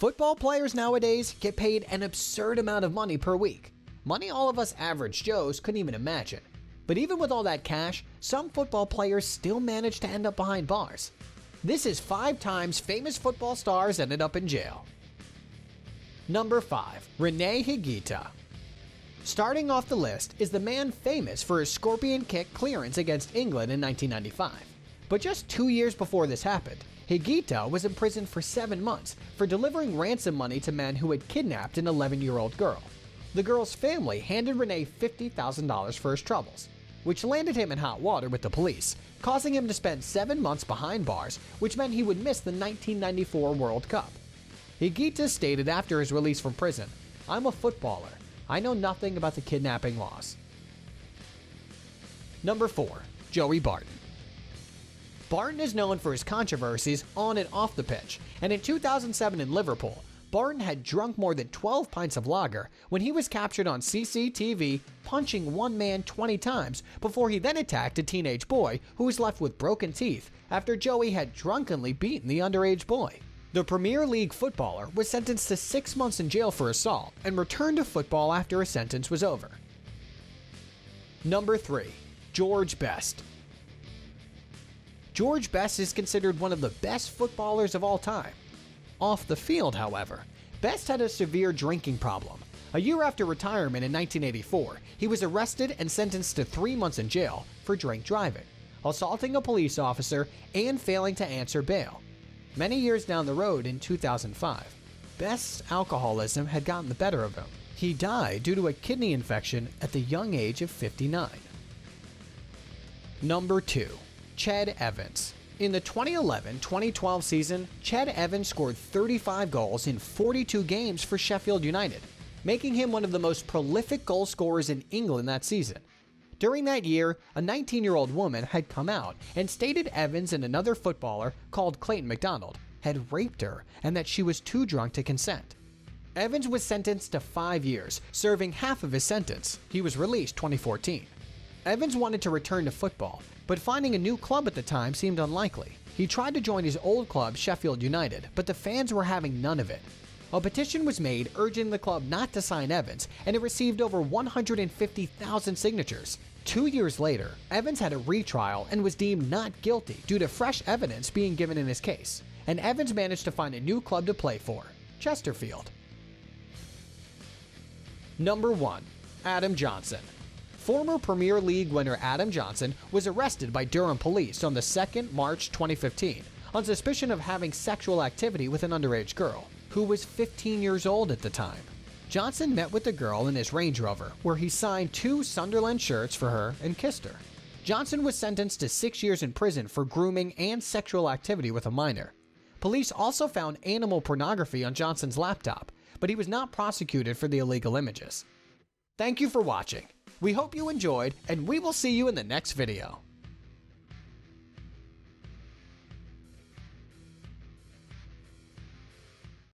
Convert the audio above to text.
Football players nowadays get paid an absurd amount of money per week. Money all of us average Joes couldn't even imagine. But even with all that cash, some football players still manage to end up behind bars. This is 5 times famous football stars ended up in jail. Number 5. Rene Higuita. Starting off the list is the man famous for his scorpion kick clearance against England in 1995. But just 2 years before this happened, Higuita was in prison for 7 months for delivering ransom money to men who had kidnapped an 11-year-old girl. The girl's family handed Rene $50,000 for his troubles, which landed him in hot water with the police, causing him to spend 7 months behind bars, which meant he would miss the 1994 World Cup. Higuita stated after his release from prison, "I'm a footballer. I know nothing about the kidnapping laws." Number 4. Joey Barton. Barton is known for his controversies on and off the pitch, and in 2007 in Liverpool, Barton had drunk more than 12 pints of lager when he was captured on CCTV punching one man 20 times before he then attacked a teenage boy who was left with broken teeth after Joey had drunkenly beaten the underage boy. The Premier League footballer was sentenced to 6 months in jail for assault and returned to football after his sentence was over. Number 3. George Best. George Best is considered one of the best footballers of all time. Off the field, however, Best had a severe drinking problem. A year after retirement in 1984, he was arrested and sentenced to 3 months in jail for drink driving, assaulting a police officer, and failing to answer bail. Many years down the road in 2005, Best's alcoholism had gotten the better of him. He died due to a kidney infection at the young age of 59. Number 2. Ched Evans. In the 2011-2012 season, Ched Evans scored 35 goals in 42 games for Sheffield United, making him one of the most prolific goal scorers in England that season. During that year, a 19-year-old woman had come out and stated Evans and another footballer called Clayton McDonald had raped her and that she was too drunk to consent. Evans was sentenced to 5 years, serving half of his sentence. He was released 2014. Evans wanted to return to football, but finding a new club at the time seemed unlikely. He tried to join his old club, Sheffield United, but the fans were having none of it. A petition was made urging the club not to sign Evans, and it received over 150,000 signatures. 2 years later, Evans had a retrial and was deemed not guilty due to fresh evidence being given in his case, and Evans managed to find a new club to play for, Chesterfield. Number 1. Adam Johnson. Former Premier League winner Adam Johnson was arrested by Durham police on the 2nd March 2015 on suspicion of having sexual activity with an underage girl, who was 15 years old at the time. Johnson met with the girl in his Range Rover, where he signed 2 Sunderland shirts for her and kissed her. Johnson was sentenced to 6 years in prison for grooming and sexual activity with a minor. Police also found animal pornography on Johnson's laptop, but he was not prosecuted for the illegal images. Thank you for watching. We hope you enjoyed, and we will see you in the next video.